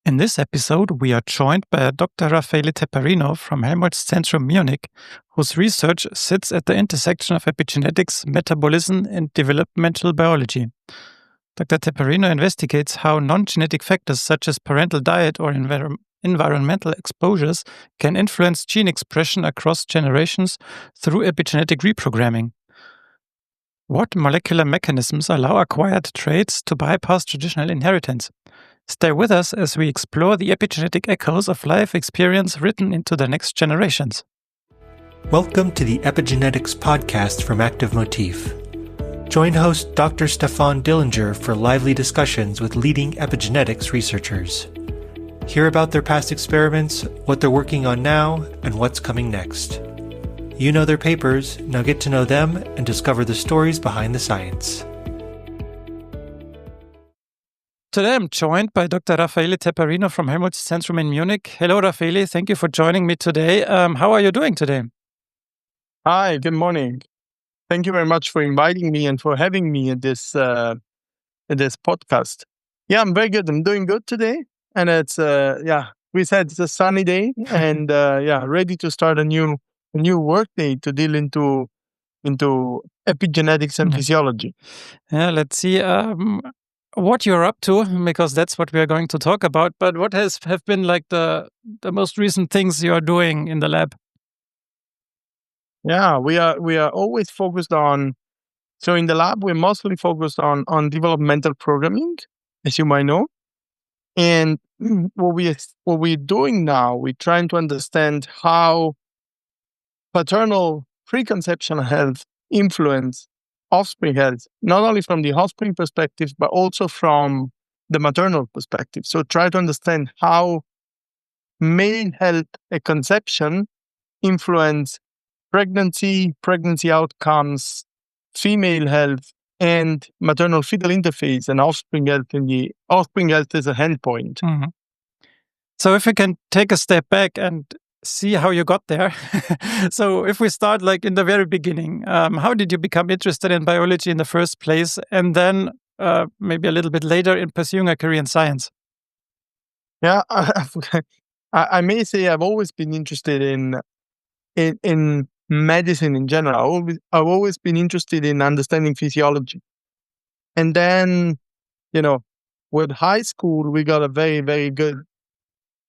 In this episode, we are joined by Dr. Raffaele Teperino from Helmholtz-Zentrum Munich, whose research sits at the intersection of epigenetics, metabolism, and developmental biology. Dr. Teperino investigates how non-genetic factors such as parental diet or environmental exposures can influence gene expression across generations through epigenetic reprogramming. What molecular mechanisms allow acquired traits to bypass traditional inheritance? Stay with us as we explore the epigenetic echoes of life experience written into the next generations. Welcome to the Epigenetics podcast from Active Motif. Join host Dr. Stefan Dillinger for lively discussions with leading epigenetics researchers. Hear about their past experiments, what they're working on now, and what's coming next. You know their papers, now get to know them and discover the stories behind the science. Today I'm joined by Dr. Raffaele Teperino from Helmholtz-Zentrum in Munich. Hello, Raffaele. Thank you for joining me today. How are you doing today? Hi, good morning. Thank you very much for inviting me and for having me in this podcast. Yeah, I'm very good. I'm doing good today. And it's, we said it's a sunny day and ready to start a new work day to deal into epigenetics and physiology. Yeah, let's see what you're up to, because that's what we are going to talk about. But what have been like the most recent things you are doing in the lab? Yeah, we are always focused on. So in the lab, we're mostly focused on developmental programming, as you might know. And what we're doing now, we're trying to understand how paternal preconception health influence offspring health, not only from the offspring perspective, but also from the maternal perspective. So try to understand how male health at conception influence pregnancy outcomes, female health, and maternal fetal interface and offspring health in the offspring health as a endpoint. Mm-hmm. So if we can take a step back and see how you got there. So if we start like in the very beginning, how did you become interested in biology in the first place? And then maybe a little bit later in pursuing a career in science? Yeah, I may say I've always been interested in medicine in general. I've always been interested in understanding physiology. And then, with high school, we got a very, very good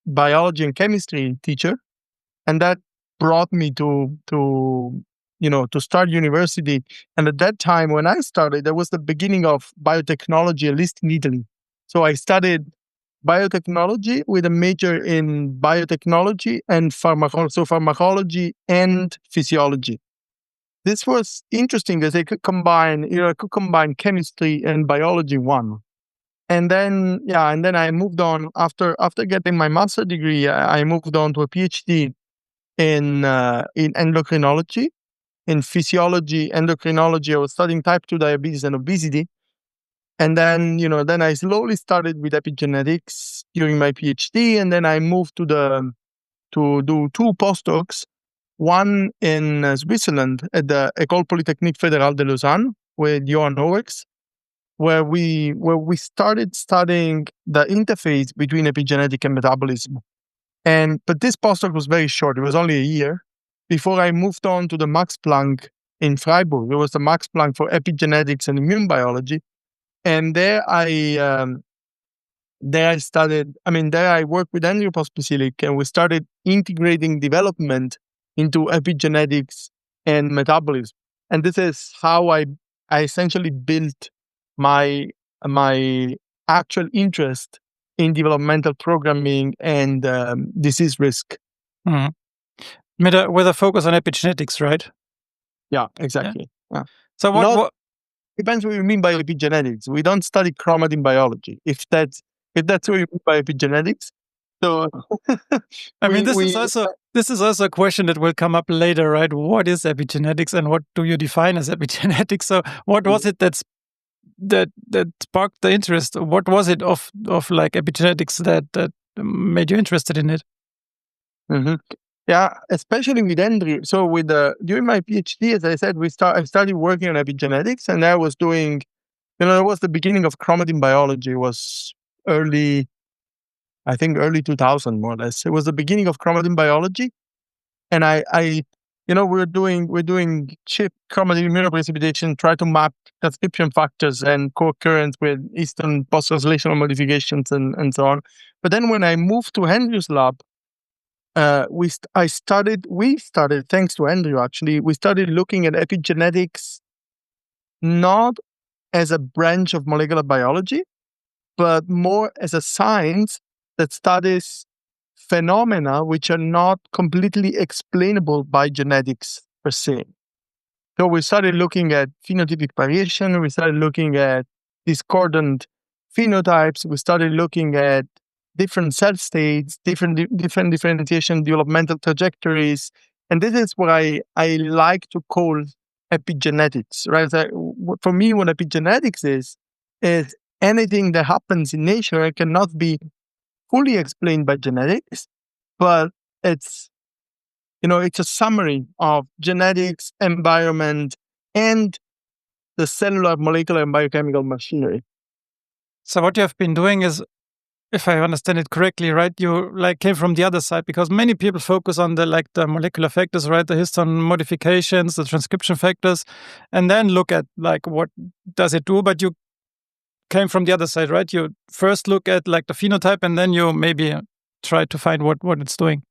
biology and chemistry teacher. And that brought me to start university. And at that time, when I started, that was the beginning of biotechnology, at least in Italy. So I studied biotechnology with a major in biotechnology and pharmacology and physiology. This was interesting because I could combine chemistry and biology in one. And then I moved on after getting my master's degree. I moved on to a PhD in endocrinology, in physiology, endocrinology. I was studying type 2 diabetes and obesity. And then, then I slowly started with epigenetics during my PhD. And then I moved to do two postdocs, one in Switzerland at the École Polytechnique Fédérale de Lausanne with Johan Hoeks, where we started studying the interface between epigenetic and metabolism. But this postdoc was very short. It was only a year before I moved on to the Max Planck in Freiburg. It was the Max Planck for epigenetics and immune biology. And there I worked with Andrew Pospisil, and we started integrating development into epigenetics and metabolism. And this is how I essentially built my actual interest in developmental programming and disease risk. Mm-hmm. With a focus on epigenetics, right? Yeah, exactly. Yeah. So what depends what you mean by epigenetics. We don't study chromatin biology. If that's what you mean by epigenetics. So this is also a question that will come up later, right? What is epigenetics and what do you define as epigenetics? So what was it that sparked the interest? What was it of like epigenetics that made you interested in it? Mm-hmm. Yeah, especially with Andrew. So during my PhD, as I said, I started working on epigenetics, and I was doing, it was the beginning of chromatin biology. It was early I think early 2000, more or less. It was the beginning of chromatin biology. And we're doing chip chromatin immunoprecipitation, try to map transcription factors and co-occurrence with Eastern post-translational modifications and so on. But then when I moved to Andrew's lab, we started, thanks to Andrew actually, we started looking at epigenetics not as a branch of molecular biology, but more as a science that studies phenomena which are not completely explainable by genetics per se. So we started looking at phenotypic variation, we started looking at discordant phenotypes, we started looking at different cell states, different differentiation, developmental trajectories. And this is what I like to call epigenetics, right? So for me, what epigenetics is anything that happens in nature cannot be fully explained by genetics, but it's a summary of genetics, environment, and the cellular, molecular, and biochemical machinery. So what you have been doing is, if I understand it correctly, right, you came from the other side, because many people focus on the molecular factors, right, the histone modifications, the transcription factors, and then look at what does it do. But you came from the other side, right? You first look at the phenotype, and then you maybe try to find what it's doing.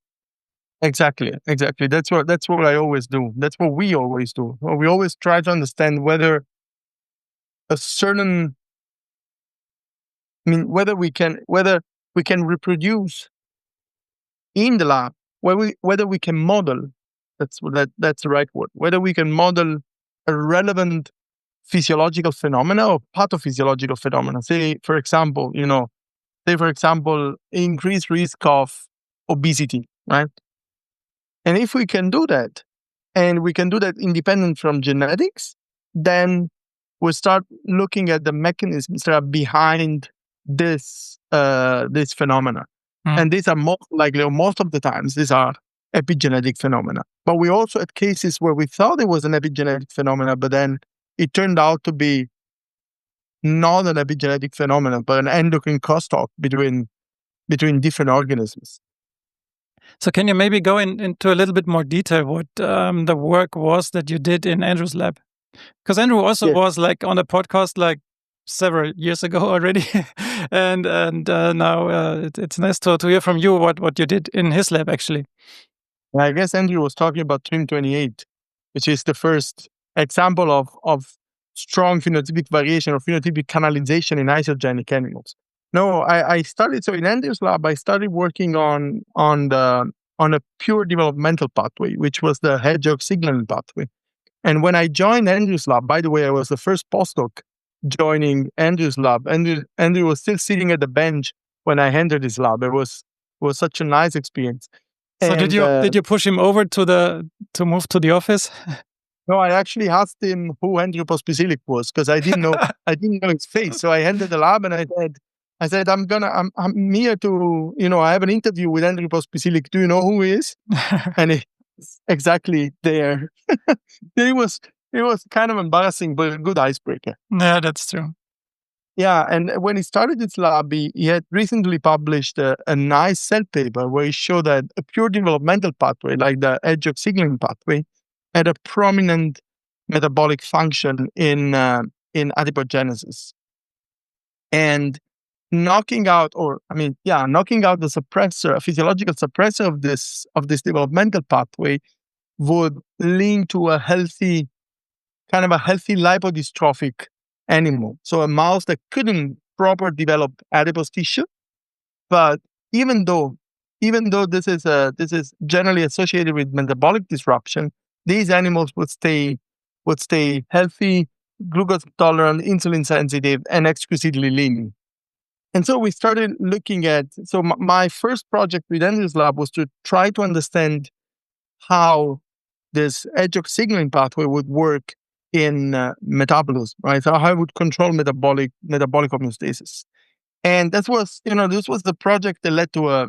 Exactly. That's what I always do. That's what we always do. We always try to understand whether whether we can reproduce in the lab, whether we can model. That's the right word. Whether we can model a relevant physiological phenomena or pathophysiological phenomena. Say, for example, increased risk of obesity, right? And if we can do that, and we can do that independent from genetics, then we start looking at the mechanisms that are behind this phenomena. And these are most likely, or most of the times, these are epigenetic phenomena. But we also had cases where we thought it was an epigenetic phenomena, but then it turned out to be not an epigenetic phenomenon, but an endocrine crosstalk between different organisms. So can you maybe go into a little bit more detail what the work was that you did in Andrew's lab? Because Andrew also was on a podcast several years ago already, and now it's nice to hear from you what you did in his lab actually. I guess Andrew was talking about TRIM28, which is the first example of strong phenotypic variation or phenotypic canalization in isogenic animals. No, I started, so in Andrew's lab, I started working on a pure developmental pathway, which was the hedgehog signaling pathway. And when I joined Andrew's lab, by the way, I was the first postdoc joining Andrew's lab. Andrew was still sitting at the bench when I entered his lab. It was such a nice experience. So did you push him over to move to the office? No, I actually asked him who Andrew Pospisil was, because I didn't know his face. So I entered the lab and I said, I'm here to, I have an interview with Andrew Pospisil. Do you know who he is? And it's exactly there. It was kind of embarrassing, but a good icebreaker. Yeah, that's true. Yeah, and when he started his lab, he had recently published a nice cell paper where he showed that a pure developmental pathway, like the hedgehog signaling pathway, had a prominent metabolic function in adipogenesis. And knocking out the suppressor, a physiological suppressor of this developmental pathway would link to a healthy lipodystrophic animal. So a mouse that couldn't properly develop adipose tissue, but even though this is generally associated with metabolic disruption, these animals would stay healthy, glucose tolerant, insulin sensitive, and exquisitely lean. And so we started looking at. So my first project with Andrew's lab was to try to understand how this hedgehog signaling pathway would work in metabolism, right? So how it would control metabolic homeostasis. And this was the project that led to a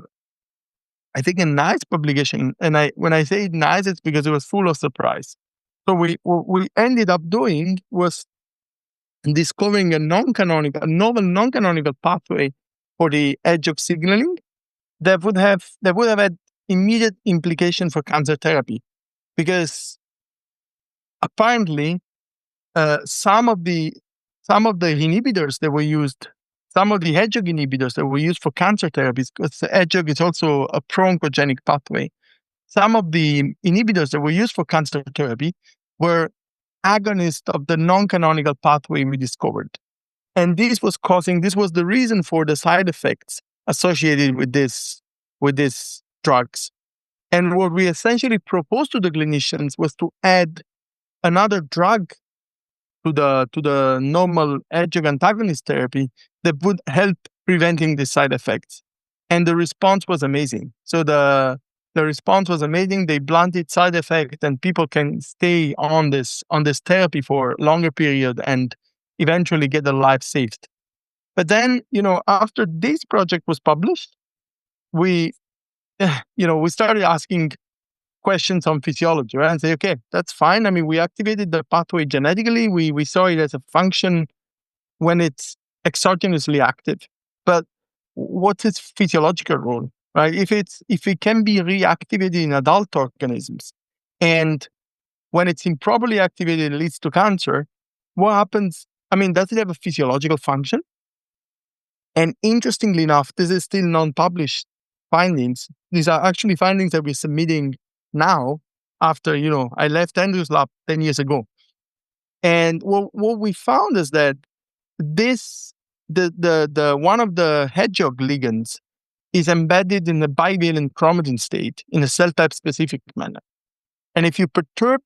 nice publication. And when I say nice, it's because it was full of surprise. So what we ended up doing was discovering a novel non-canonical pathway for the hedgehog signaling that would have had immediate implication for cancer therapy, because apparently some of the inhibitors that were used, some of the hedgehog inhibitors that were used for cancer therapies, because the hedgehog is also a pro-oncogenic pathway. Some of the inhibitors that were used for cancer therapy were agonists of the non-canonical pathway we discovered. And this was the reason for the side effects associated with these drugs. And what we essentially proposed to the clinicians was to add another drug to the normal hedgehog antagonist therapy that would help preventing the side effects. And the response was amazing. So the response was amazing. They blunted side effects, and people can stay on this therapy for a longer period and eventually get their life saved. But then, after this project was published, we started asking questions on physiology, right? And say, okay, that's fine. I mean, we activated the pathway genetically. We saw it as a function when it's exogenously active. But what's its physiological role, right? If it can be reactivated in adult organisms, and when it's improperly activated, it leads to cancer, what happens? I mean, does it have a physiological function? And interestingly enough, this is still non-published findings. These are actually findings that we're submitting now after, I left Andrew's lab 10 years ago. And what we found is that the one of the hedgehog ligands is embedded in the bivalent chromatin state in a cell type specific manner. And if you perturb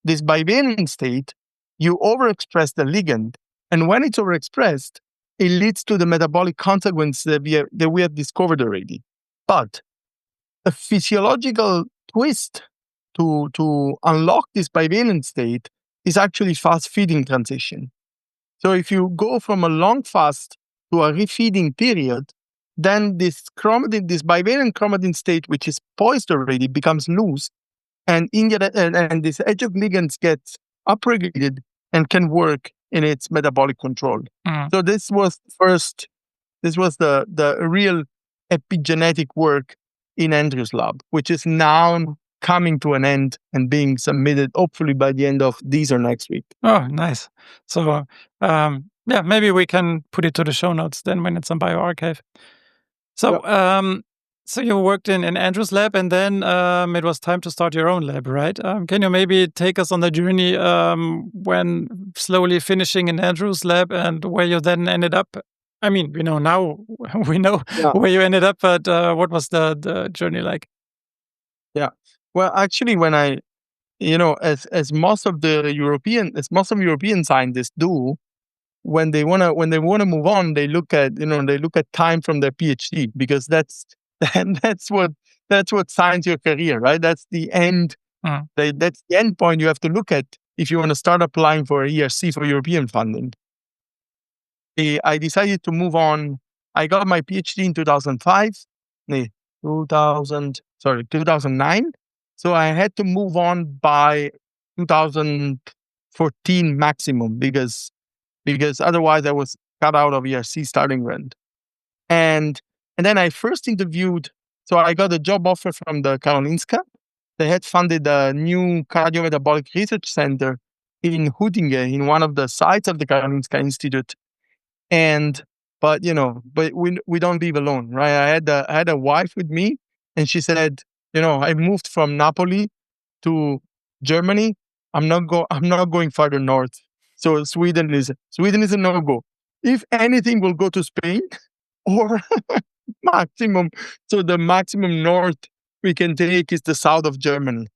this bivalent state, you overexpress the ligand. And when it's overexpressed, it leads to the metabolic consequence that we have discovered already. But a physiological twist to unlock this bivalent state is actually fast feeding transition. So if you go from a long fast to a refeeding period, then this bivalent chromatin state, which is poised already, becomes loose, and this hedgehog ligand gets upregulated and can work in its metabolic control. So this was the real epigenetic work in Andrew's lab, which is now coming to an end and being submitted hopefully by the end of this or next week. Oh, nice. So maybe we can put it to the show notes then when it's on bioRxiv. So so you worked in Andrew's lab, and then it was time to start your own lab, right? Can you maybe take us on the journey when slowly finishing in Andrew's lab and where you then ended up? I mean, we know where you ended up, but what was the journey like? Yeah. Well, actually, when I, as most of European scientists do, when they wanna move on, they look at time from their PhD, because that's what signs your career, right? That's the end. That's the end point you have to look at if you want to start applying for a ERC for European funding. I decided to move on. I got my PhD in 2009. So I had to move on by 2014 maximum, because otherwise I was cut out of ERC starting grant. And then I first interviewed. So I got a job offer from the Karolinska. They had funded a new cardiometabolic research center in Huttinge, in one of the sites of the Karolinska Institute. But we don't live alone, right? I had a wife with me, and she said, I moved from Napoli to Germany. I'm not going further north. So Sweden is a no-go. If anything, we'll go to Spain or maximum. So the maximum north we can take is the south of Germany.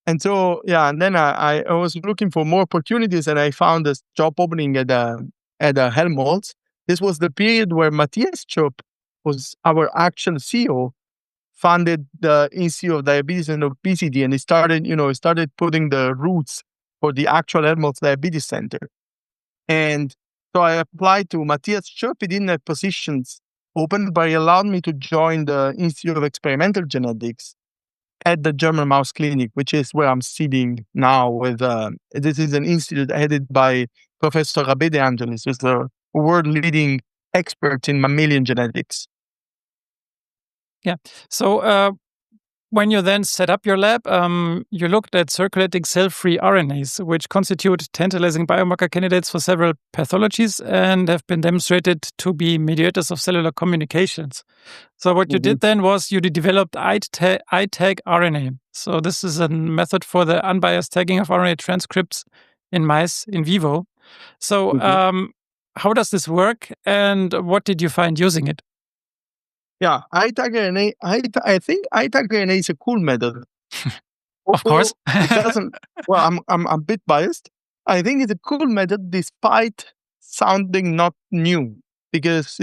And so, and then I was looking for more opportunities, and I found this job opening at Helmholtz. This was the period where Matthias Schopp was our actual CEO, funded the Institute of Diabetes and Obesity, and he started putting the roots for the actual Helmholtz Diabetes Center. And so I applied to Matthias Schopp. He didn't have positions open, but he allowed me to join the Institute of Experimental Genetics at the German Mouse Clinic, which is where I'm sitting now. This is an institute headed by Professor Raffaele De Angelis, who's the world-leading expert in mammalian genetics. Yeah. So when you then set up your lab, you looked at circulating cell-free RNAs, which constitute tantalizing biomarker candidates for several pathologies and have been demonstrated to be mediators of cellular communications. So what you did then was you developed iTag RNA. So this is a method for the unbiased tagging of RNA transcripts in mice in vivo. So how does this work, and what did you find using it? Yeah, iTag RNA. I think iTag RNA is a cool method. Of course. It doesn't. Well, I'm a bit biased. I think it's a cool method, despite sounding not new, because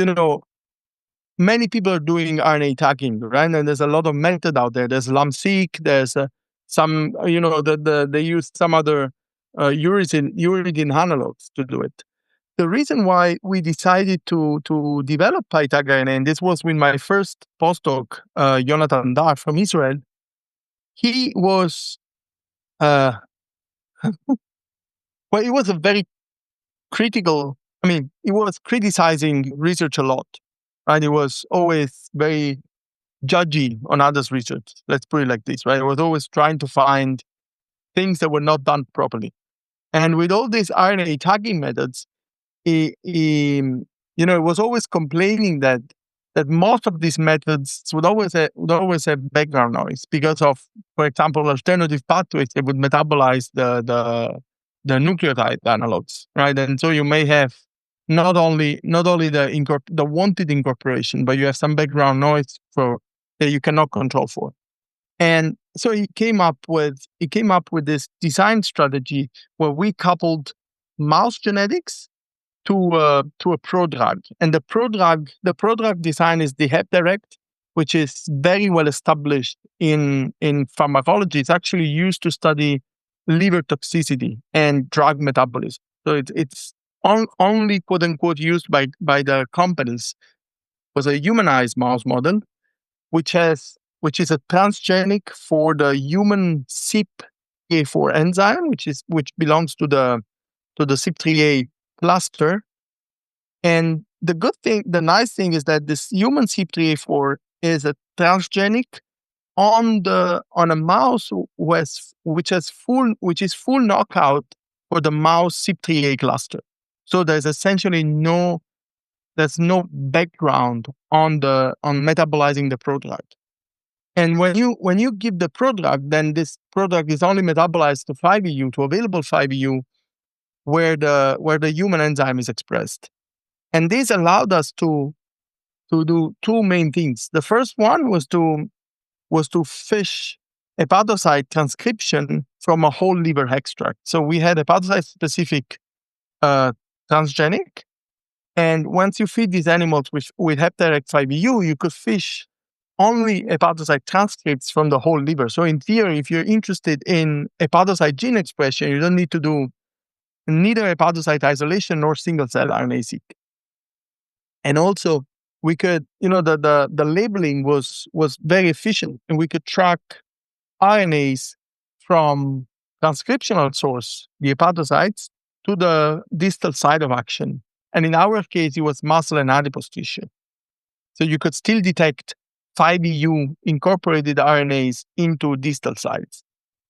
many people are doing RNA tagging, right? And there's a lot of method out there. There's LAMP-seq. There's some, they use some other uridine analogs to do it. The reason why we decided to develop iTag RNA, and this was with my first postdoc, Jonathan Dar from Israel. He was, well, it was a very critical. I mean, he was criticizing research a lot, right? He was always very judgy on others' research. Let's put it like this, right? He was always trying to find things that were not done properly. And with all these RNA tagging methods, he was always complaining that most of these methods would always have background noise because of, for example, alternative pathways that would metabolize the nucleotide analogs, right? And so you may have not only the wanted incorporation, but you have some background noise that you cannot control for. And so he came up with this design strategy where we coupled mouse genetics to a prodrug. And the prodrug design is the HepDirect, which is very well established in pharmacology. It's actually used to study liver toxicity and drug metabolism. So it's only quote unquote used by the companies. It was a humanized mouse model, which is a transgenic for the human CYP3A4 enzyme, which belongs to the CYP3A cluster. And the nice thing is that this human CYP3A4 is a transgenic on a mouse which is full knockout for the mouse CYP3A cluster. So there's essentially no background on metabolizing the prodrug. And when you give the prodrug, then this prodrug is only metabolized to 5EU, to available 5EU, where the human enzyme is expressed. And this allowed us to do two main things. The first one was to fish hepatocyte transcription from a whole liver extract. So we had hepatocyte-specific transgenic, and once you feed these animals with HepDirect 5EU, you could fish only hepatocyte transcripts from the whole liver. So in theory, if you're interested in hepatocyte gene expression, you don't need to do neither hepatocyte isolation nor single-cell RNA-seq. And also, we could, the labeling was very efficient, and we could track RNAs from transcriptional source, the hepatocytes, to the distal site of action. And in our case, it was muscle and adipose tissue. So you could still detect 5EU incorporated RNAs into distal sites.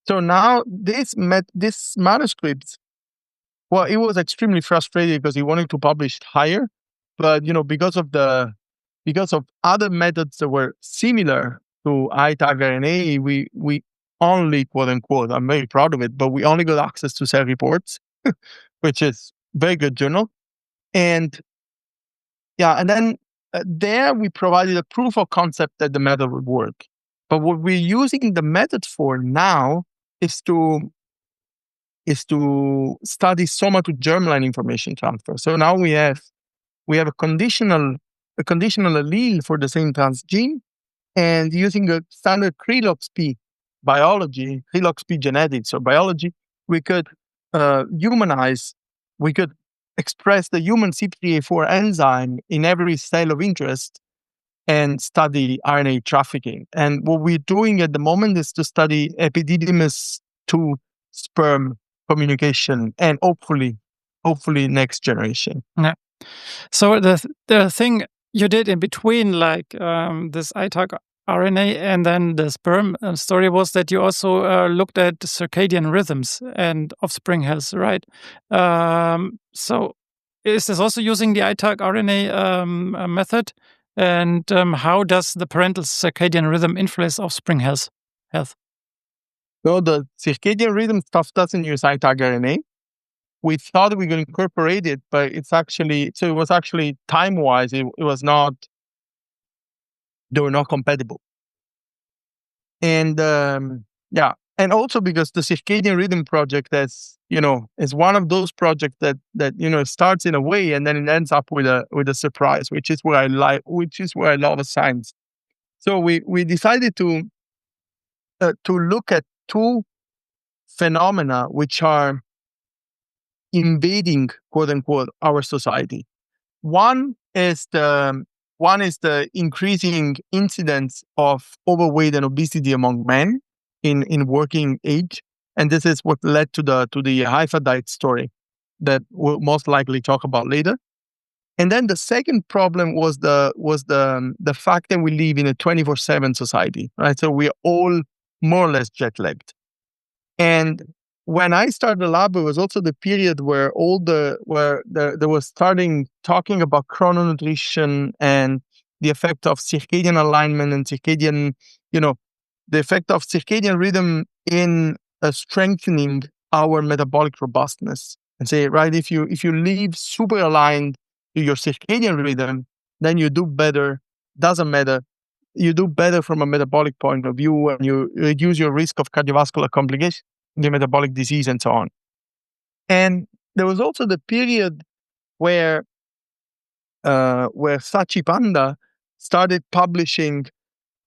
So now this manuscript, well, it was extremely frustrating because he wanted to publish higher, but because of other methods that were similar to iTag RNA, we only, quote unquote, I'm very proud of it, but we only got access to Cell Reports, which is very good journal. And then there we provided a proof of concept that the method would work. But what we're using the method for now is to study somatic germline information transfer. So now we have a conditional allele for the same transgene, and using a standard Krylov-P biology, Krylov-P genetics or biology, we could express the human CYP3A4 enzyme in every cell of interest and study RNA trafficking. And what we're doing at the moment is to study epididymis to sperm communication and hopefully next generation. Yeah. So the thing you did in between, like this iTag RNA and then the sperm story was that you also looked at circadian rhythms and offspring health, right? So is this also using the ITAG RNA method? And how does the parental circadian rhythm influence offspring health? No, the circadian rhythm stuff doesn't use ITAG RNA. We thought we could incorporate it, but it was actually time-wise, it was not, they were not compatible. And and also because the circadian rhythm project is one of those projects that starts in a way and then it ends up with a surprise, which is where I love science. So we decided to look at two phenomena which are invading, quote unquote, our society. One is the increasing incidence of overweight and obesity among men in working age, and this is what led to the high fat diet story that we'll most likely talk about later. And then the second problem was the fact that we live in a 24/7 society, right? So we're all more or less jet lagged. And when I started the lab, it was also the period where there was starting talking about chrononutrition and the effect of circadian alignment and the effect of circadian rhythm in strengthening our metabolic robustness. And say, right, if you live super aligned to your circadian rhythm, then you do better. Doesn't matter. You do better from a metabolic point of view, and you reduce your risk of cardiovascular complications, the metabolic disease, and so on. And there was also the period where Sachi Panda started publishing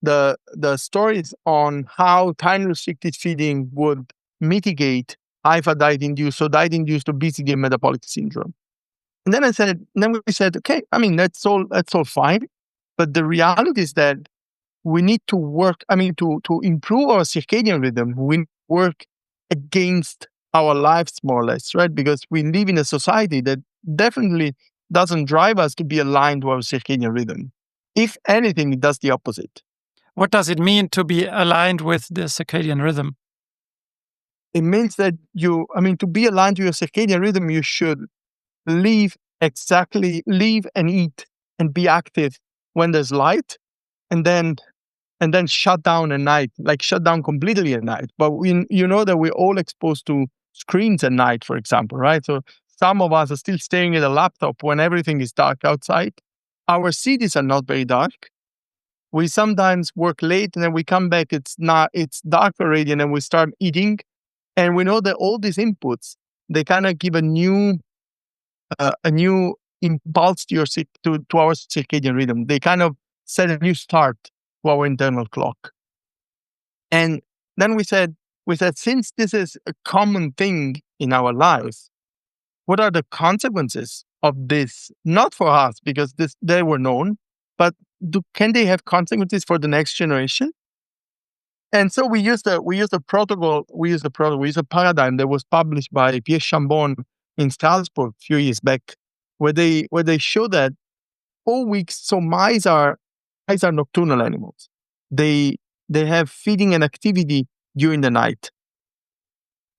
the stories on how time restricted feeding would mitigate high fat diet-induced obesity and metabolic syndrome. And then we said, okay, I mean that's all fine, but the reality is that we need to work. I mean, to improve our circadian rhythm, we work against our lives more or less, right? Because we live in a society that definitely doesn't drive us to be aligned to our circadian rhythm. If anything, it does the opposite. What does it mean to be aligned with the circadian rhythm? It means that to be aligned to your circadian rhythm, you should live and eat and be active when there's light, and then shut down at night, like shut down completely at night. But that we're all exposed to screens at night, for example, right? So some of us are still staring at a laptop when everything is dark outside. Our cities are not very dark. We sometimes work late and then we come back, it's dark already, and then we start eating. And we know that all these inputs, they kind of give a new impulse to our circadian rhythm. They kind of set a new start to our internal clock. And then we said, since this is a common thing in our lives, what are the consequences of this? Not for us, because they were known, but can they have consequences for the next generation? And so we use a paradigm that was published by Pierre Chambon in Strasbourg a few years back, where they show that all weeks, so mice are nocturnal animals. They have feeding and activity during the night.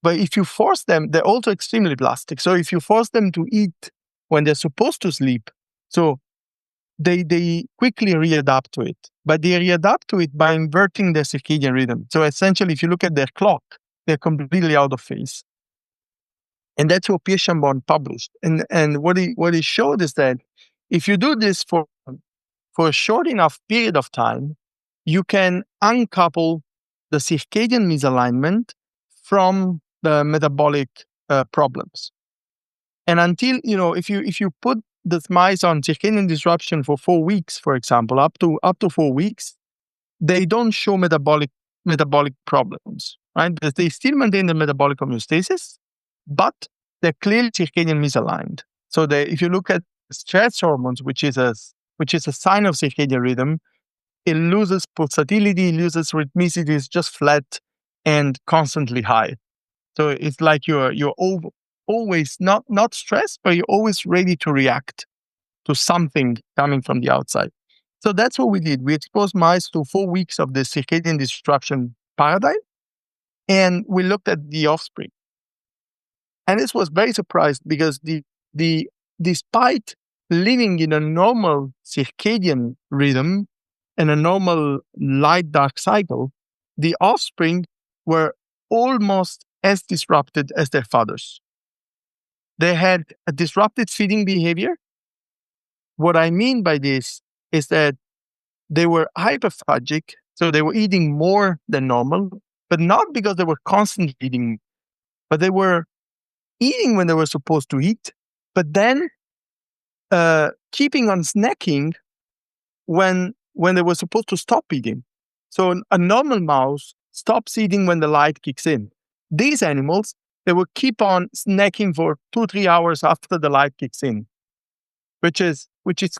But if you force them, they're also extremely plastic. So if you force them to eat when they're supposed to sleep, so they quickly readapt to it. But they readapt to it by inverting their circadian rhythm. So essentially, if you look at their clock, they're completely out of phase. And that's what Pierre Chambon published. And what he showed is that if you do this for a short enough period of time, you can uncouple the circadian misalignment from the metabolic problems. And until, if you put the mice on circadian disruption for 4 weeks, for example, up to 4 weeks, they don't show metabolic problems, right? Because they still maintain the metabolic homeostasis, but they're clearly circadian misaligned. So if you look at stress hormones, which is a sign of circadian rhythm, it loses pulsatility, loses rhythmicity, it's just flat and constantly high. So it's like you're always not stressed, but you're always ready to react to something coming from the outside. So that's what we did. We exposed mice to 4 weeks of the circadian disruption paradigm, and we looked at the offspring. And this was very surprised because despite living in a normal circadian rhythm and a normal light-dark cycle, the offspring were almost as disrupted as their fathers. They had a disrupted feeding behavior. What I mean by this is that they were hyperphagic, so they were eating more than normal, but not because they were constantly eating, but they were eating when they were supposed to eat, but then keeping on snacking when they were supposed to stop eating. So a normal mouse stops eating when the light kicks in. These animals, they will keep on snacking for 2-3 hours after the light kicks in, which is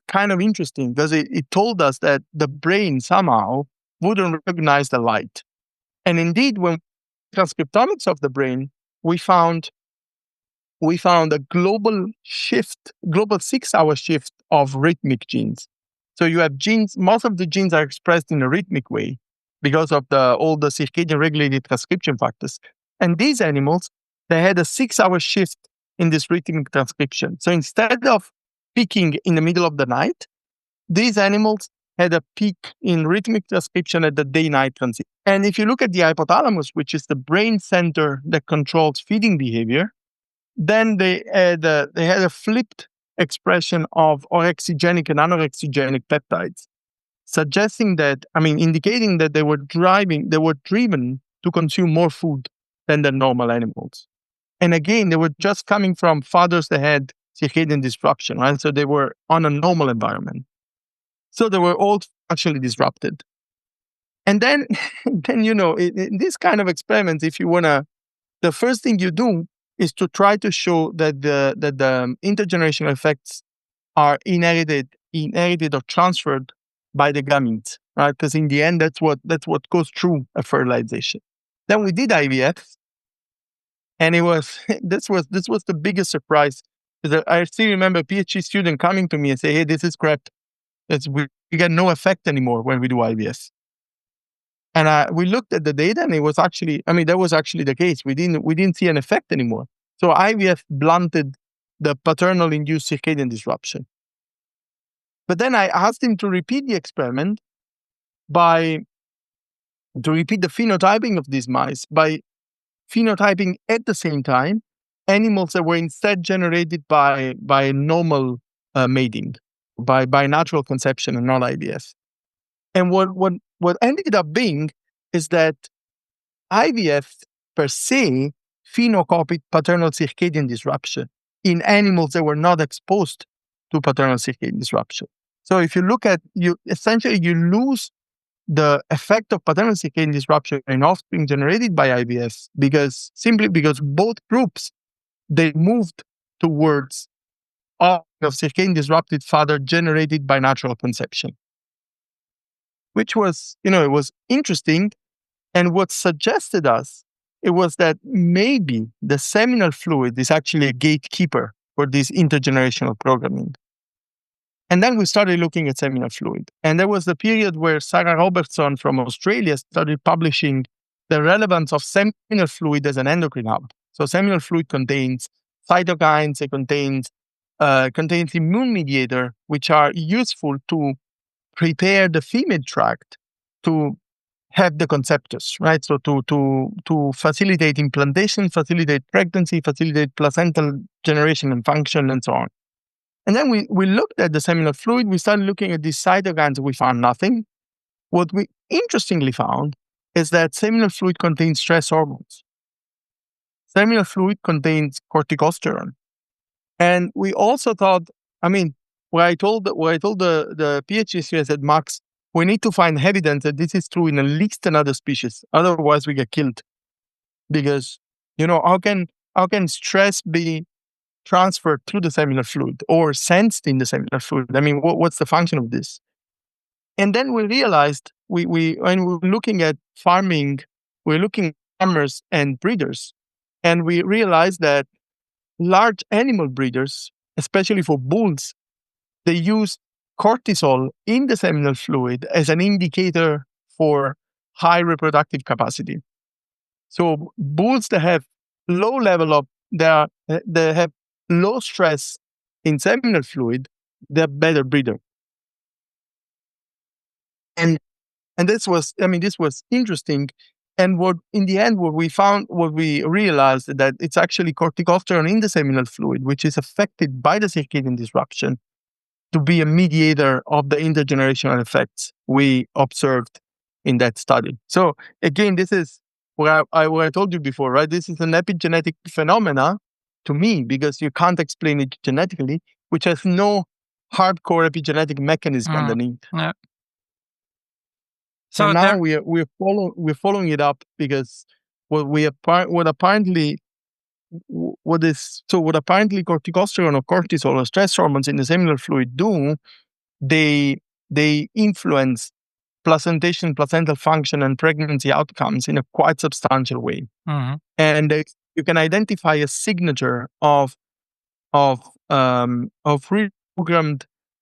kind of interesting because it told us that the brain somehow wouldn't recognize the light. And indeed, when transcriptomics of the brain, we found a global 6-hour shift of rhythmic genes. So you have genes, most of the genes are expressed in a rhythmic way because of all the circadian regulated transcription factors. And these animals, they had a 6-hour shift in this rhythmic transcription. So instead of peaking in the middle of the night, these animals had a peak in rhythmic transcription at the day-night transition. And if you look at the hypothalamus, which is the brain center that controls feeding behavior, then they had a flipped expression of orexigenic and anorexigenic peptides, indicating that they were driven to consume more food than the normal animals. And again, they were just coming from fathers that had circadian disruption, right? So they were on a normal environment. So they were all actually disrupted. And then in this kind of experiments, the first thing you do is to try to show that the intergenerational effects are inherited or transferred by the gametes, right? Because in the end, that's what goes through a fertilization. Then we did IVF, and this was the biggest surprise. I still remember a PhD student coming to me and say, "Hey, this is crap. We get no effect anymore when we do IVF." And we looked at the data, and it was actually, that was actually the case. We didn't see an effect anymore. So IVF blunted the paternal induced circadian disruption. But then I asked him to repeat the experiment to repeat the phenotyping of these mice by phenotyping at the same time animals that were instead generated by normal mating, by natural conception and not IVF. And what ended up being is that IVF per se phenocopied paternal circadian disruption in animals that were not exposed to paternal circadian disruption. So if you look at, you lose the effect of paternal circadian disruption in offspring generated by IVF simply because both groups, they moved towards of circadian disrupted father generated by natural conception, which was, it was interesting. And what suggested us, it was that maybe the seminal fluid is actually a gatekeeper for this intergenerational programming. And then we started looking at seminal fluid. And there was the period where Sarah Robertson from Australia started publishing the relevance of seminal fluid as an endocrine hub. So seminal fluid contains cytokines, it contains immune mediator, which are useful to prepare the female tract to have the conceptus, right? So to facilitate implantation, facilitate pregnancy, facilitate placental generation and function, and so on. And then we looked at the seminal fluid. We started looking at these cytokines. We found nothing. What we interestingly found is that seminal fluid contains stress hormones. Seminal fluid contains corticosterone. And we also thought, what I told the PhD students at Max, we need to find evidence that this is true in at least another species. Otherwise, we get killed. Because, how can stress be transferred through the seminal fluid or sensed in the seminal fluid? What's the function of this? And then we realized, when we were looking at farming, we're looking at farmers and breeders, and we realized that large animal breeders, especially for bulls, they use cortisol in the seminal fluid as an indicator for high reproductive capacity. So bulls that have low level of they have low stress in seminal fluid, they're better breeder. And this was interesting. And what we realized that it's actually corticosterone in the seminal fluid, which is affected by the circadian disruption, to be a mediator of the intergenerational effects we observed in that study. So again, this is what I told you before, right? This is an epigenetic phenomena to me, because you can't explain it genetically, which has no hardcore epigenetic mechanism underneath. Yeah. So now we're following it up, because what apparently corticosterone or cortisol or stress hormones in the seminal fluid do, they influence placental function and pregnancy outcomes in a quite substantial way. Mm-hmm. And you can identify a signature of reprogrammed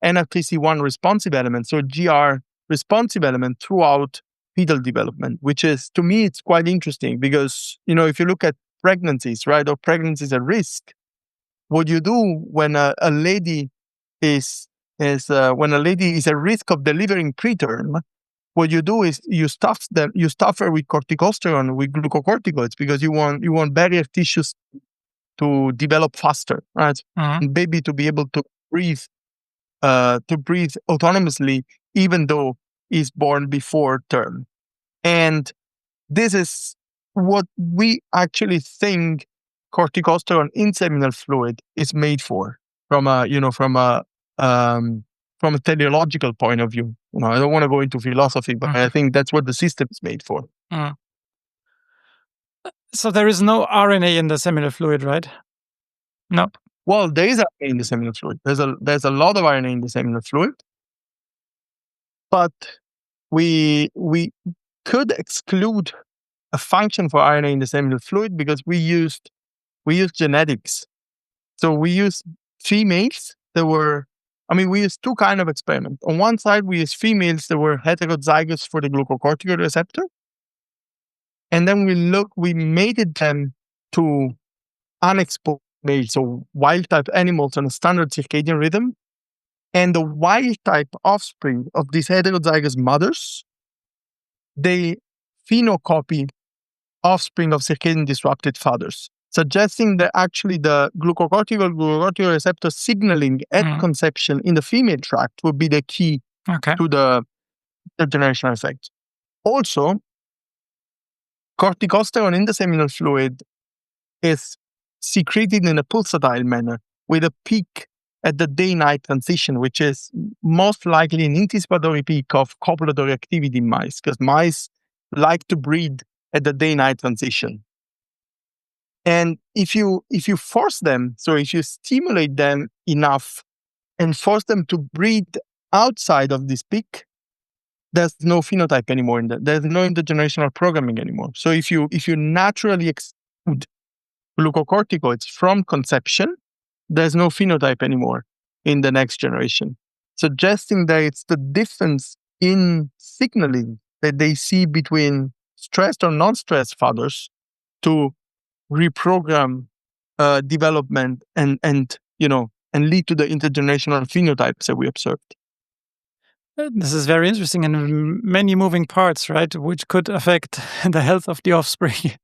NRTC1 responsive element, so GR responsive element throughout fetal development, which is, to me, it's quite interesting, because, if you look at pregnancies, right, or pregnancies at risk, what you do when a lady is at risk of delivering preterm, what you do is you stuff her with corticosterone, with glucocorticoids, because you want barrier tissues to develop faster, right? Mm-hmm. And baby to be able to breathe autonomously, even though is born before term. And this is what we actually think corticosterone in seminal fluid is made for, from a teleological point of view. I don't want to go into philosophy, but I think that's what the system is made for. Mm. So there is no RNA in the seminal fluid, right? No. Well, there is RNA in the seminal fluid. There's a lot of RNA in the seminal fluid, but we could exclude a function for RNA in the seminal fluid, because we used genetics. So we used females that were, we used two kind of experiments. On one side, we used females that were heterozygous for the glucocorticoid receptor. And then we mated them to unexposed males, so wild type animals on a standard circadian rhythm. And the wild type offspring of these heterozygous mothers, they phenocopy offspring of circadian disrupted fathers, suggesting that actually the glucocorticoid receptor signaling at conception in the female tract would be the key to the generational effect. Also, corticosterone in the seminal fluid is secreted in a pulsatile manner, with a peak at the day-night transition, which is most likely an anticipatory peak of copulatory activity in mice, because mice like to breed at the day-night transition. And if you force them, so if you stimulate them enough and force them to breed outside of this peak, there's no phenotype anymore. There's no intergenerational programming anymore. So if you naturally exclude glucocorticoids from conception, there's no phenotype anymore in the next generation, suggesting that it's the difference in signaling that they see between stressed or non-stressed fathers to reprogram development and lead to the intergenerational phenotypes that we observed. This is very interesting, and many moving parts, right, which could affect the health of the offspring.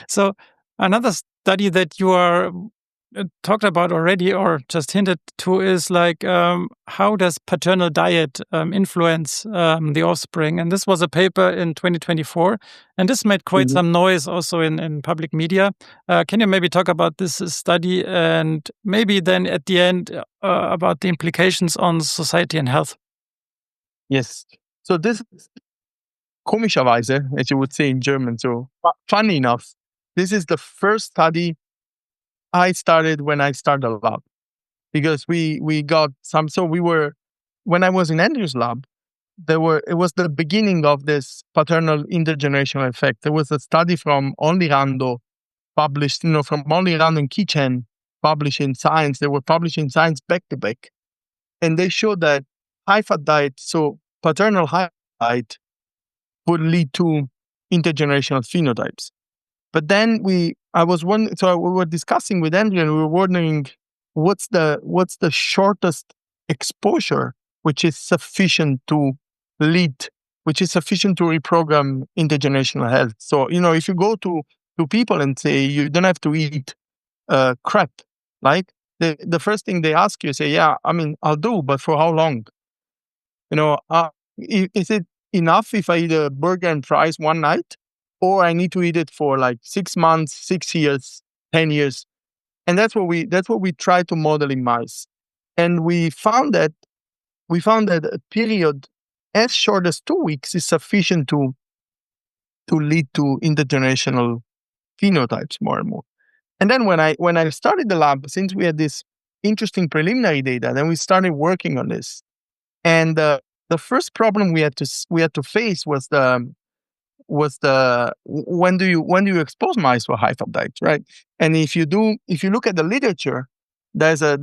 So another study that you are talked about already, or just hinted to, is like how does paternal diet influence the offspring? And this was a paper in 2024, and this made quite some noise also in public media. Can you maybe talk about this study, and maybe then at the end about the implications on society and health? Yes. So this is komischerweise, as you would say in German. So funny enough, this is the first study I started when I started a lab, because we got some. So when I was in Andrew's lab, it was the beginning of this paternal intergenerational effect. There was a study from Only Rando published, from Only Rando and Kichen, published in Science. They were published in Science back to back, and they showed that high-fat diet, so paternal high diet, would lead to intergenerational phenotypes. But then we were discussing with Andrew, and we were wondering what's the shortest exposure which is sufficient to reprogram intergenerational health. So, if you go to people and say you don't have to eat crap, like the first thing they ask you, say, yeah, I mean, I'll do, but for how long? Is it enough if I eat a burger and fries one night, or I need to eat it for like 6 months, 6 years, 10 years? And that's what we try to model in mice. And we found that a period as short as 2 weeks is sufficient to lead to intergenerational phenotypes more and more. And then when I started the lab, since we had this interesting preliminary data, then we started working on this. And the first problem we had to face was when do you expose mice to a high-fat diet, right? And if you look at the literature, there's a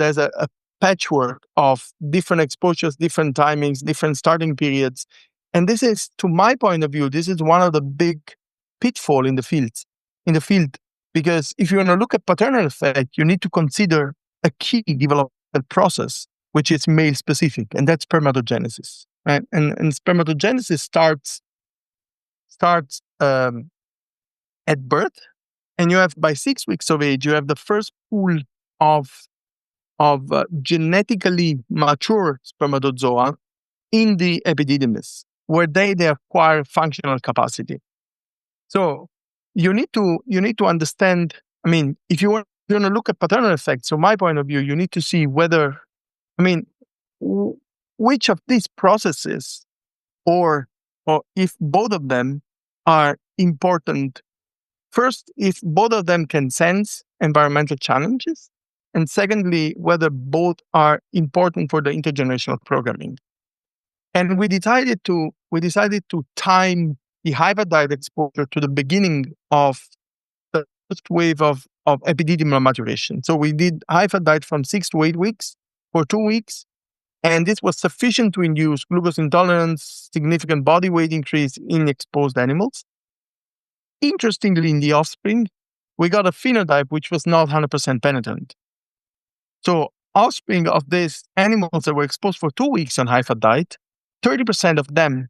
patchwork of different exposures, different timings, different starting periods. And this is, to my point of view, this is one of the big pitfall in the field. Because if you want to look at paternal effect, you need to consider a key developmental process, which is male specific, and that's spermatogenesis, right? And spermatogenesis starts at birth, and you have, by 6 weeks of age, you have the first pool of genetically mature spermatozoa in the epididymis, where they acquire functional capacity. So you need to understand. I mean, if you want to look at paternal effects, from my point of view, you need to see whether, which of these processes, or if both of them are important. First, if both of them can sense environmental challenges, and secondly, whether both are important for the intergenerational programming. And we decided to time the high-fat diet exposure to the beginning of the first wave of epididymal maturation. So we did high-fat diet from 6 to 8 weeks for 2 weeks, and this was sufficient to induce glucose intolerance, significant body weight increase in exposed animals. Interestingly, in the offspring, we got a phenotype which was not 100% penetrant. So offspring of these animals that were exposed for 2 weeks on high-fat diet, 30% of them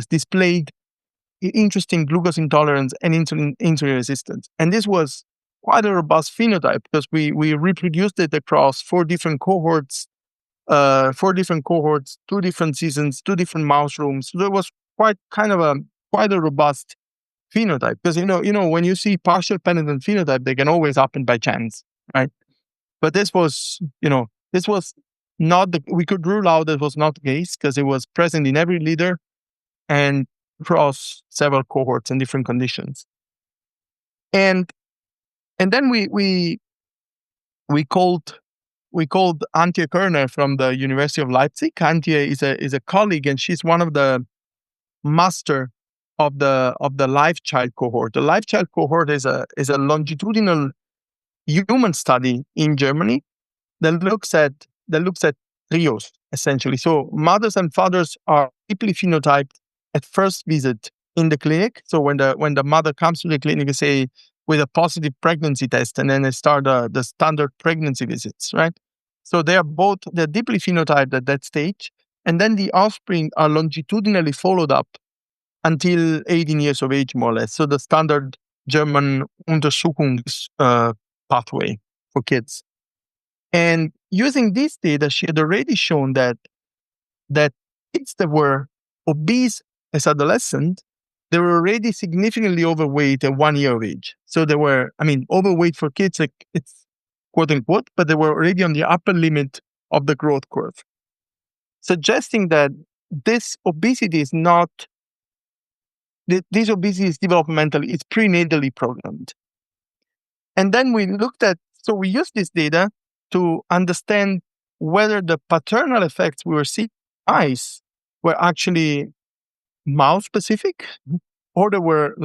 displayed interesting glucose intolerance and insulin resistance. And this was quite a robust phenotype, because we reproduced it across 4 different cohorts, 2 different seasons, 2 different mouse rooms. So it was quite a robust phenotype, because when you see partial penetrant phenotype, they can always happen by chance, right? But this was not we could rule out that was not the case, because it was present in every leader and across several cohorts and different conditions. And then we called Antje Kerner from the University of Leipzig. Antje is a colleague, and she's one of the master of the life child cohort. The life child cohort is a longitudinal human study in Germany that looks at trios, essentially. So mothers and fathers are deeply phenotyped at first visit in the clinic. So when the mother comes to the clinic, say, with a positive pregnancy test, and then they start the standard pregnancy visits, right? So they're deeply phenotyped at that stage, and then the offspring are longitudinally followed up until 18 years of age, more or less. So the standard German Untersuchungs pathway for kids. And using this data, she had already shown that kids that were obese as adolescents, they were already significantly overweight at 1 year of age. So they were, overweight for kids, like, it's quote unquote, but they were already on the upper limit of the growth curve, suggesting that this obesity is developmental, it's prenatally programmed. And then we used this data to understand whether the paternal effects we were seeing in mice were actually mouse specific, or they were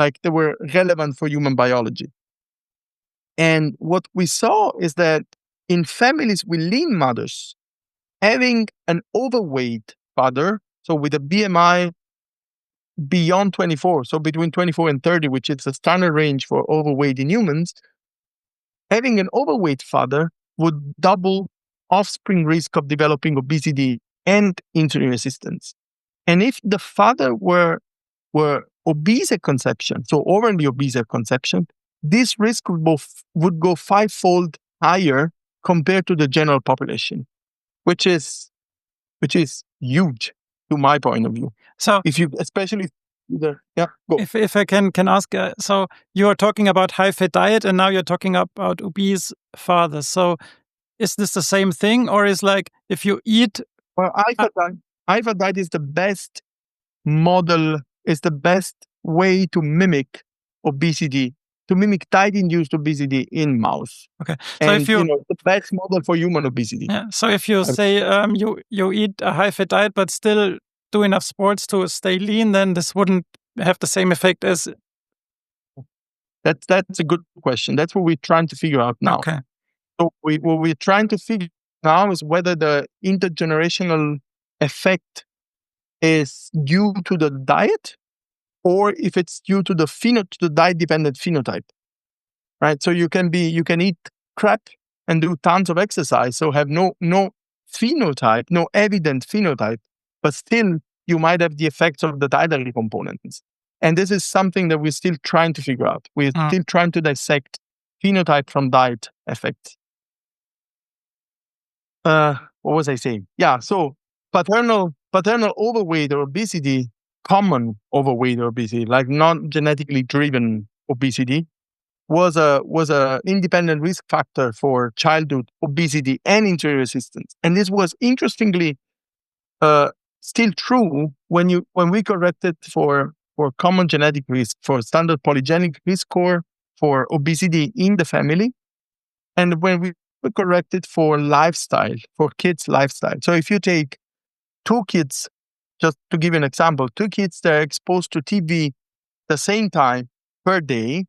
relevant for human biology. And what we saw is that in families with lean mothers having an overweight father, so with a BMI beyond 24, so between 24 and 30, which is the standard range for overweight in humans, having an overweight father would double offspring risk of developing obesity and insulin resistance. And if the father were obese at conception, so overly obese at conception, this risk would go fivefold higher compared to the general population, which is huge to my point of view. So if you, especially go. If I can ask, so you are talking about high-fat diet, and now you're talking about obese fathers. So is this the same thing, or is like if you eat? Well, high-fat diet is the best model, is the best way to mimic obesity, to mimic diet-induced obesity in mouse. Okay, so and the best model for human obesity. Yeah. So if you say you eat a high-fat diet but still do enough sports to stay lean, then this wouldn't have the same effect as. That's a good question. That's what we're trying to figure out now. Okay. So what we're trying to figure out now is whether the intergenerational effect is due to the diet, or if it's due to the diet-dependent phenotype, right? So you can eat crap and do tons of exercise, so have no phenotype, no evident phenotype, but still you might have the effects of the dietary components. And this is something that we're still trying to figure out. We're still trying to dissect phenotype from diet effects. What was I saying? Yeah, so paternal overweight or obesity, common overweight or obesity, like non-genetically driven obesity, was a independent risk factor for childhood obesity and insulin resistance. And this was interestingly still true when we corrected for common genetic risk, for standard polygenic risk score for obesity in the family, and when we corrected for lifestyle, for kids' lifestyle. So if you take two kids, just to give you an example, two kids that are exposed to TV the same time per day,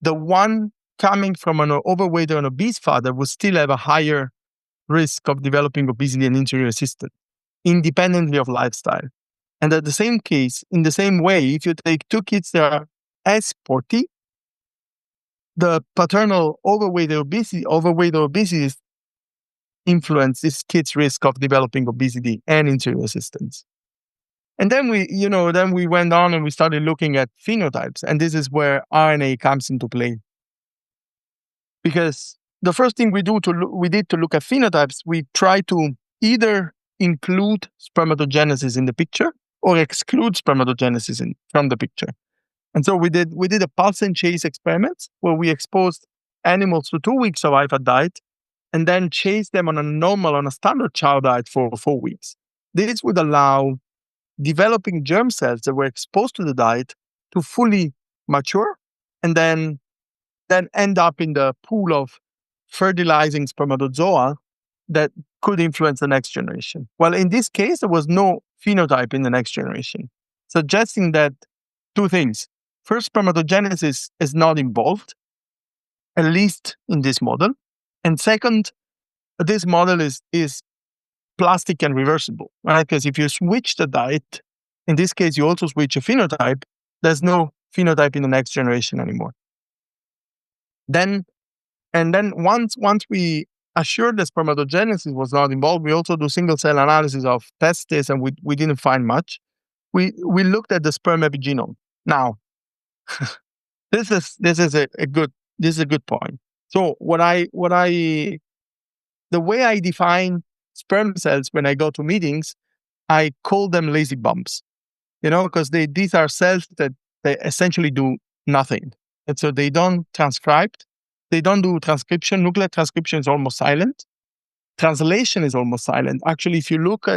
the one coming from an overweight or an obese father will still have a higher risk of developing obesity and insulin resistance, independently of lifestyle. And in the same way, if you take two kids that are as sporty, the paternal overweight or obesity influence this kid's risk of developing obesity and insulin resistance. And then we went on and we started looking at phenotypes, and this is where RNA comes into play. Because the first thing we did to look at phenotypes, we try to either include spermatogenesis in the picture or exclude spermatogenesis from the picture. And so we did a pulse and chase experiment where we exposed animals to 2 weeks of high-fat diet and then chased them on a standard chow diet for 4 weeks. This would allow developing germ cells that were exposed to the diet to fully mature and then end up in the pool of fertilizing spermatozoa that could influence the next generation. Well, in this case, there was no phenotype in the next generation, suggesting that two things. First, spermatogenesis is not involved, at least in this model. And second, this model is plastic and reversible, right? Because if you switch the diet, in this case, you also switch a phenotype, there's no phenotype in the next generation anymore. Then once we assured that spermatogenesis was not involved, we also do single cell analysis of testes, and we didn't find much. We looked at the sperm epigenome. Now, this is a good point. So the way I define sperm cells when I go to meetings, I call them lazy bumps, because these are cells that they essentially do nothing. And so they don't transcribe, they don't do transcription. Nuclear transcription is almost silent. Translation is almost silent. Actually, if you look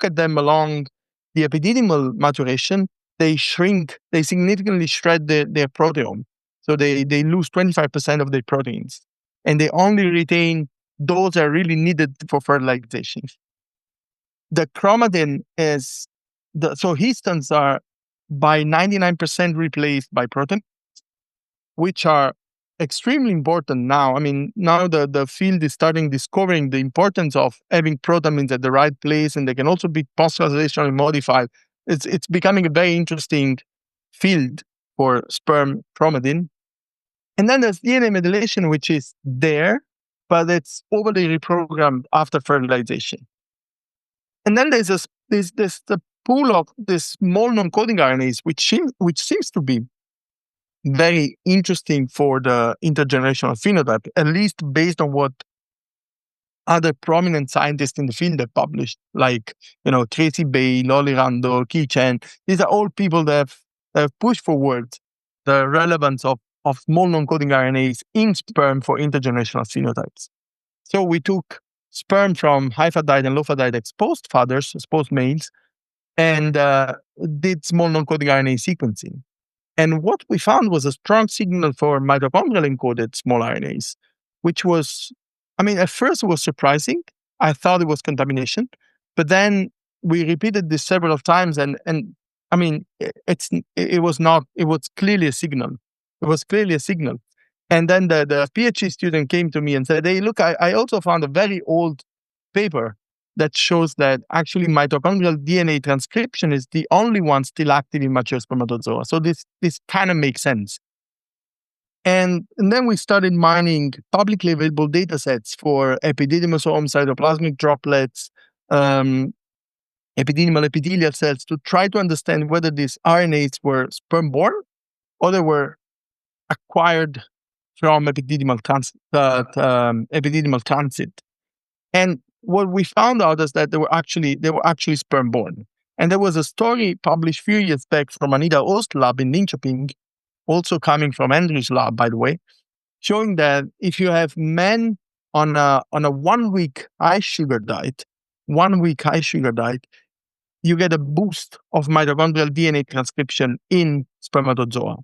at them along the epididymal maturation, they shrink, they significantly shred their proteome. So they lose 25% of their proteins. And they only retain those that are really needed for fertilization. The chromatin so histones are by 99% replaced by proteins, which are extremely important now. I mean, now the field is discovering the importance of having protamines at the right place, and they can also be post-translationally modified. It's becoming a very interesting field for sperm chromatin. And then there's DNA methylation, which is there, but it's overly reprogrammed after fertilization. And then there's the pool of this small non-coding RNAs, which seems to be very interesting for the intergenerational phenotype, at least based on what other prominent scientists in the field have published, like Tracy Bay, Lolly Randall, Ki Chen. These are all people that have pushed forward the relevance of small non-coding RNAs in sperm for intergenerational phenotypes. So we took sperm from high-fat diet and low-fat diet exposed fathers, exposed males, and did small non-coding RNA sequencing. And what we found was a strong signal for mitochondrial encoded small RNAs, which was, at first it was surprising. I thought it was contamination, but then we repeated this several times, and it was clearly a signal. It was clearly a signal. And then the PhD student came to me and said, hey, look, I also found a very old paper that shows that actually mitochondrial DNA transcription is the only one still active in mature spermatozoa. So this kind of makes sense. And then we started mining publicly available data sets for epididymosomes, cytoplasmic droplets, epididymal epithelial cells to try to understand whether these RNAs were sperm-born or they were acquired from epididymal transit. And what we found out is that they were actually sperm-born. And there was a story published a few years back from Anita Ost lab in Linköping, also coming from Andrew's lab, by the way, showing that if you have men on a 1 week high sugar diet, you get a boost of mitochondrial DNA transcription in spermatozoa.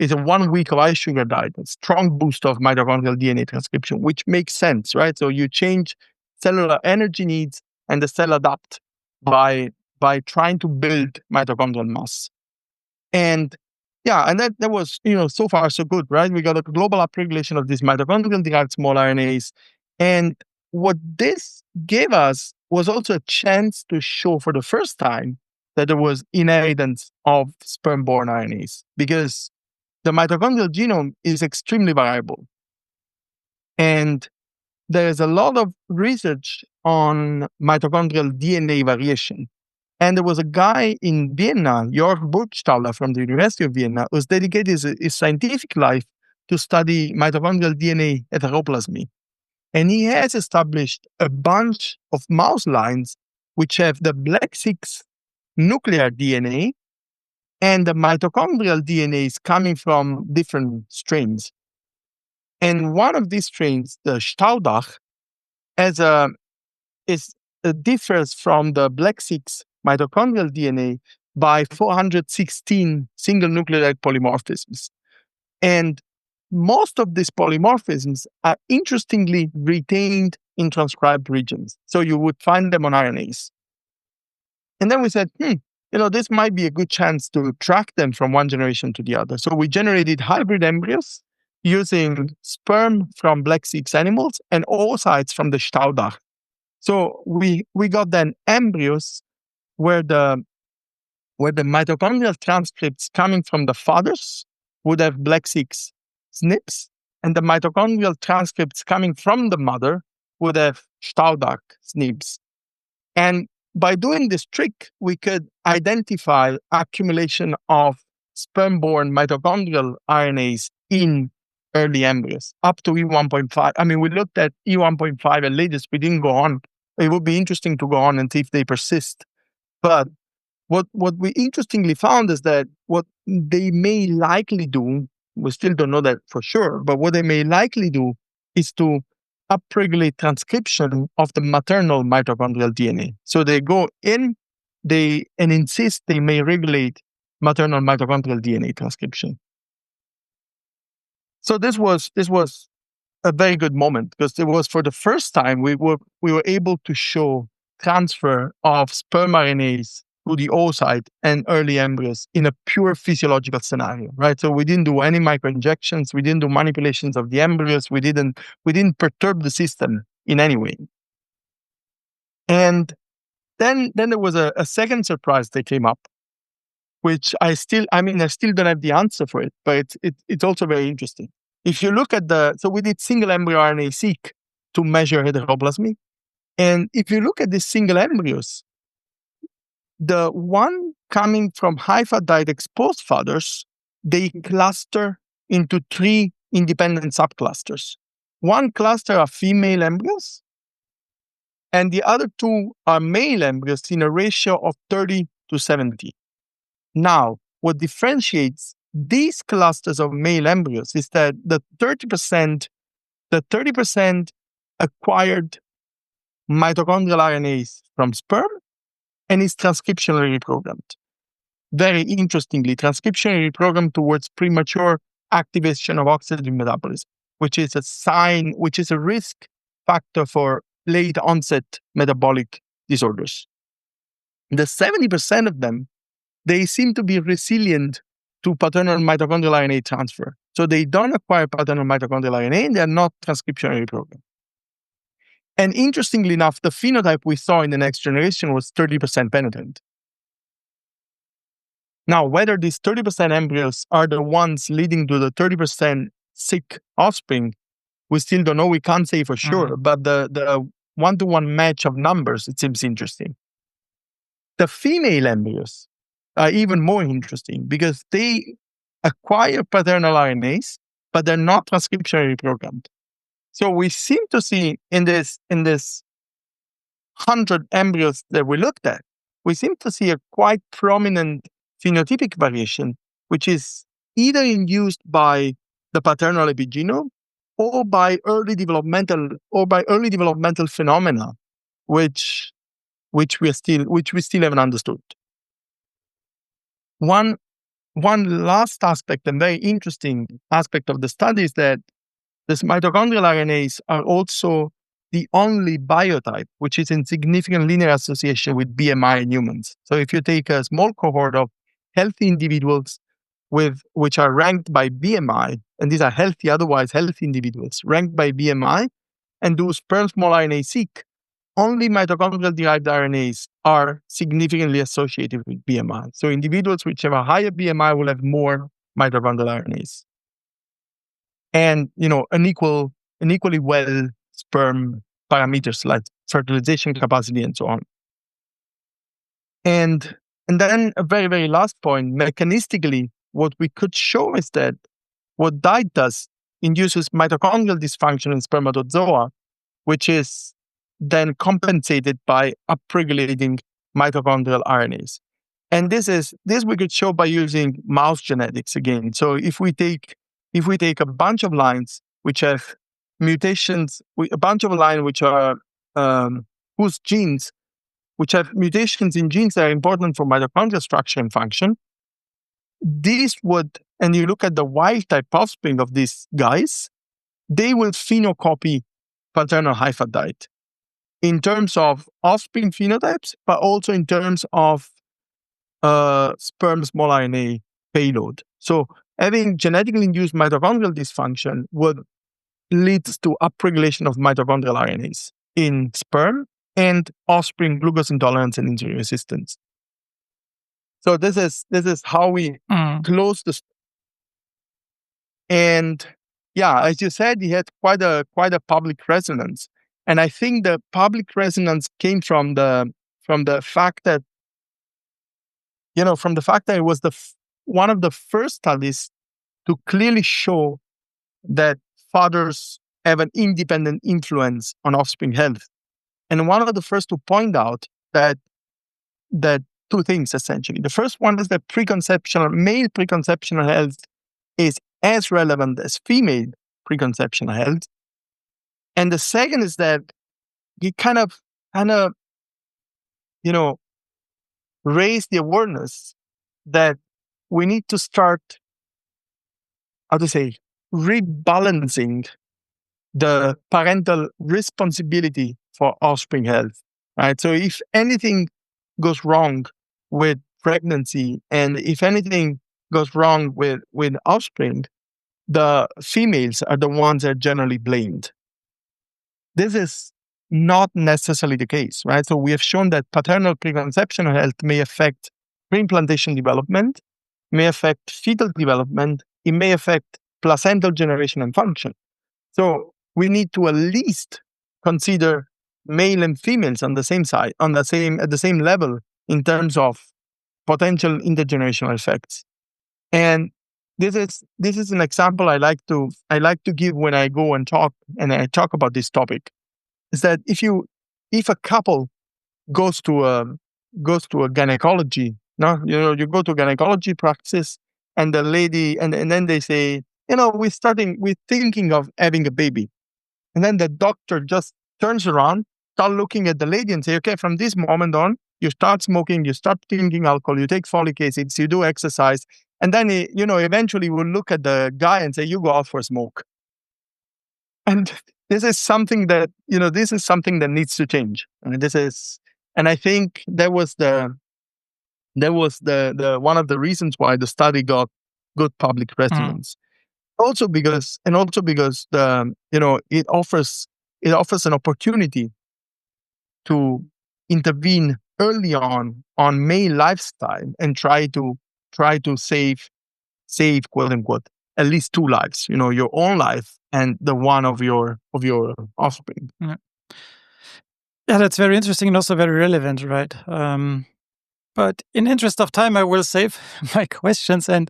It's a 1 week of high sugar diet, a strong boost of mitochondrial DNA transcription, which makes sense, right? So you change cellular energy needs and the cell adapt by trying to build mitochondrial mass. And that was, so far so good, right? We got a global upregulation of these mitochondrial derived small RNAs. And what this gave us was also a chance to show for the first time that there was inheritance of sperm-born RNAs, because the mitochondrial genome is extremely variable. And there's a lot of research on mitochondrial DNA variation. And there was a guy in Vienna, Jörg Burgstaller from the University of Vienna, who's dedicated his scientific life to study mitochondrial DNA heteroplasmy. And he has established a bunch of mouse lines which have the black 6 nuclear DNA and the mitochondrial DNA is coming from different strains. And one of these strains, the Staudach, differs from the black 6 mitochondrial DNA by 416 single nucleotide polymorphisms. And most of these polymorphisms are interestingly retained in transcribed regions. So you would find them on RNAs. And then we said, this might be a good chance to track them from one generation to the other. So we generated hybrid embryos using sperm from black 6 animals and oocytes from the Staudach. So we got then embryos where the mitochondrial transcripts coming from the fathers would have black 6 SNPs, and the mitochondrial transcripts coming from the mother would have Staudach SNPs. And by doing this trick, we could identify accumulation of sperm-born mitochondrial RNAs in early embryos up to E1.5. We looked at E1.5 and latest. We didn't go on. It would be interesting to go on and see if they persist. But what we interestingly found is that what they may likely do, we still don't know that for sure, but what they may likely do is to upregulate transcription of the maternal mitochondrial DNA. So they go in, and insist they may regulate maternal mitochondrial DNA transcription. So this was a very good moment, because it was for the first time we were able to show transfer of sperm RNAs to the oocyte and early embryos in a pure physiological scenario, right? So we didn't do any microinjections, we didn't do manipulations of the embryos, we didn't perturb the system in any way. And then there was a second surprise that came up, which I still don't have the answer for it, but it's also very interesting. If you look at so we did single embryo RNA-seq to measure heteroplasmy. And if you look at these single embryos, the one coming from high-fat diet exposed fathers, they cluster into 3 independent subclusters. One cluster are female embryos, and the other 2 are male embryos in a ratio of 30 to 70. Now, what differentiates these clusters of male embryos is that the 30% acquired mitochondrial RNAs from sperm and is transcriptionally reprogrammed. Very interestingly, transcriptionally reprogrammed towards premature activation of oxygen metabolism, which is a risk factor for late onset metabolic disorders. The 70% of them, they seem to be resilient to paternal mitochondrial RNA transfer. So they don't acquire paternal mitochondrial RNA and they are not transcriptionally reprogrammed. And interestingly enough, the phenotype we saw in the next generation was 30% penetrant. Now, whether these 30% embryos are the ones leading to the 30% sick offspring, we still don't know. We can't say for sure, but the one-to-one match of numbers, it seems interesting. The female embryos are even more interesting because they acquire paternal RNAs, but they're not transcriptionally reprogrammed. So we seem to see in this 100 embryos that we looked at, we seem to see a quite prominent phenotypic variation, which is either induced by the paternal epigenome or by early developmental phenomena, which we still haven't understood. One last aspect and very interesting aspect of the study is that these mitochondrial RNAs are also the only biotype which is in significant linear association with BMI in humans. So if you take a small cohort of healthy individuals which are ranked by BMI, and these are otherwise healthy individuals ranked by BMI, and do sperm small RNA-seq, only mitochondrial-derived RNAs are significantly associated with BMI. So individuals which have a higher BMI will have more mitochondrial RNAs. And an equally well sperm parameters like fertilization capacity and so on. And then a very, very last point, mechanistically, what we could show is that what diet does induces mitochondrial dysfunction in spermatozoa, which is then compensated by upregulating mitochondrial RNAs. And this we could show by using mouse genetics again. So if we take a bunch of lines which have mutations, a bunch of lines which are whose genes which have mutations in genes that are important for mitochondrial structure and function, and you look at the wild type offspring of these guys, they will phenocopy paternal high-fat diet in terms of offspring phenotypes, but also in terms of sperm small RNA payload. So having genetically induced mitochondrial dysfunction would lead to upregulation of mitochondrial RNAs in sperm and offspring glucose intolerance and insulin resistance. So this is how we close the. And yeah, as you said, he had quite a public resonance, and I think the public resonance came from the fact that it was one of the first studies to clearly show that fathers have an independent influence on offspring health, and one of the first to point out that two things essentially. The first one is that male preconceptional health is as relevant as female preconceptional health, and the second is that he kind of raise the awareness that we need to start, rebalancing the parental responsibility for offspring health, right? So if anything goes wrong with pregnancy, and if anything goes wrong with offspring, the females are the ones that are generally blamed. This is not necessarily the case, right? So we have shown that paternal preconception health may affect pre-implantation development, may affect fetal development, it may affect placental generation and function. So we need to at least consider male and females on the same side, at the same level in terms of potential intergenerational effects. And this is an example I like to give when I go and talk about this topic. Is that if a couple goes to a gynecology, you go to a gynecology practice, and the lady and then they say, we're thinking of having a baby, and then the doctor just turns around, start looking at the lady and say, okay, from this moment on, you start smoking, you start drinking alcohol, you take folic acids, you do exercise, and then eventually we'll look at the guy and say, you go out for a smoke. And this is something that needs to change. And I think that was the one of the reasons why the study got good public resonance. Also because it offers an opportunity to intervene early on male lifestyle and try to save quote unquote at least two lives, your own life and the one of your offspring. Yeah, that's very interesting and also very relevant, right? But in interest of time, I will save my questions and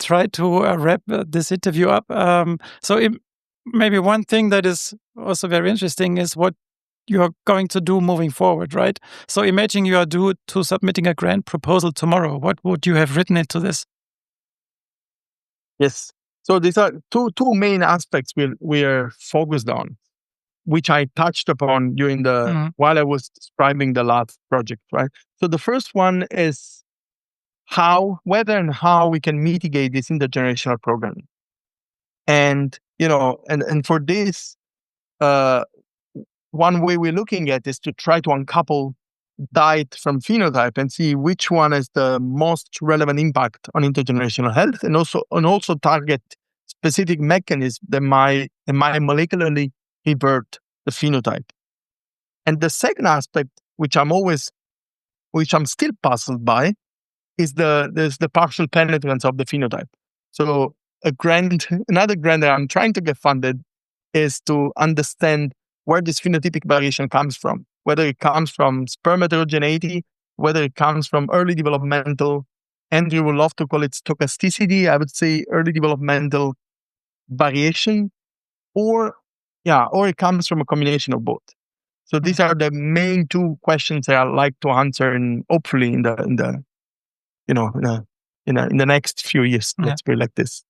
try to wrap this interview up. Maybe one thing that is also very interesting is what you're going to do moving forward, right? So imagine you are due to submitting a grant proposal tomorrow. What would you have written into this? Yes. So these are two main aspects we're focused on, which I touched upon during while I was describing the last project, right? So the first one is whether and how we can mitigate this intergenerational programming. And, and for this, one way we're looking at is to try to uncouple diet from phenotype and see which one has the most relevant impact on intergenerational health, and also target specific mechanisms that might molecularly revert the phenotype. And the second aspect, which I'm still puzzled by, is the partial penetrance of the phenotype. So another grant that I'm trying to get funded is to understand where this phenotypic variation comes from, whether it comes from sperm heterogeneity, whether it comes from early developmental, Andrew would love to call it stochasticity, I would say early developmental variation, or it comes from a combination of both. So these are the main two questions that I'd like to answer, and hopefully in the next few years, let's put it like this.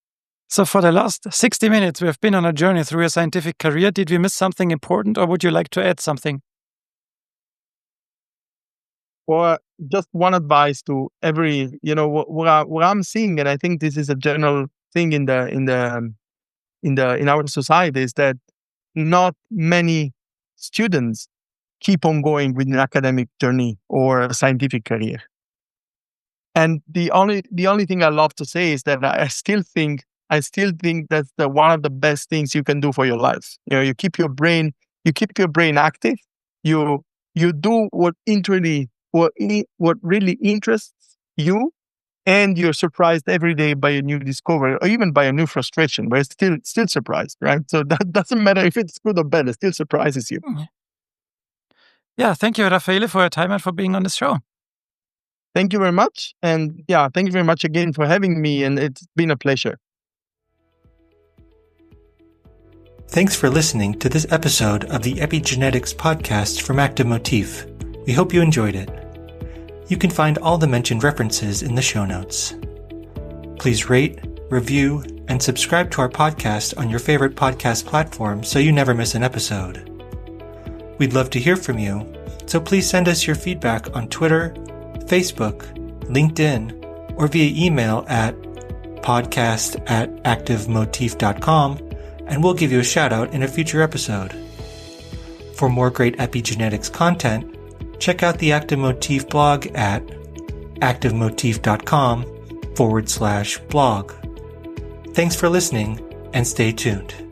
So for the last 60 minutes, we have been on a journey through your scientific career. Did we miss something important, or would you like to add something? Or just one advice to every, what I'm seeing, and I think this is a general thing in our society, is that not many students keep on going with an academic journey or a scientific career. And the only thing I love to say is that I still think that's one of the best things you can do for your life. You keep your brain active. You do what really interests you, and you're surprised every day by a new discovery or even by a new frustration, but it's still surprised, right? So that doesn't matter if it's good or bad, it still surprises you. Yeah, thank you, Raffaele, for your time and for being on the show. Thank you very much. And thank you very much again for having me, and it's been a pleasure. Thanks for listening to this episode of the Epigenetics podcast from Active Motif. We hope you enjoyed it. You can find all the mentioned references in the show notes. Please rate, review, and subscribe to our podcast on your favorite podcast platform so you never miss an episode. We'd love to hear from you, so please send us your feedback on Twitter, Facebook, LinkedIn, or via email at podcast@activemotif.com, and we'll give you a shout out in a future episode. For more great epigenetics content, check out the Active Motif blog at activemotif.com/blog. Thanks for listening and stay tuned.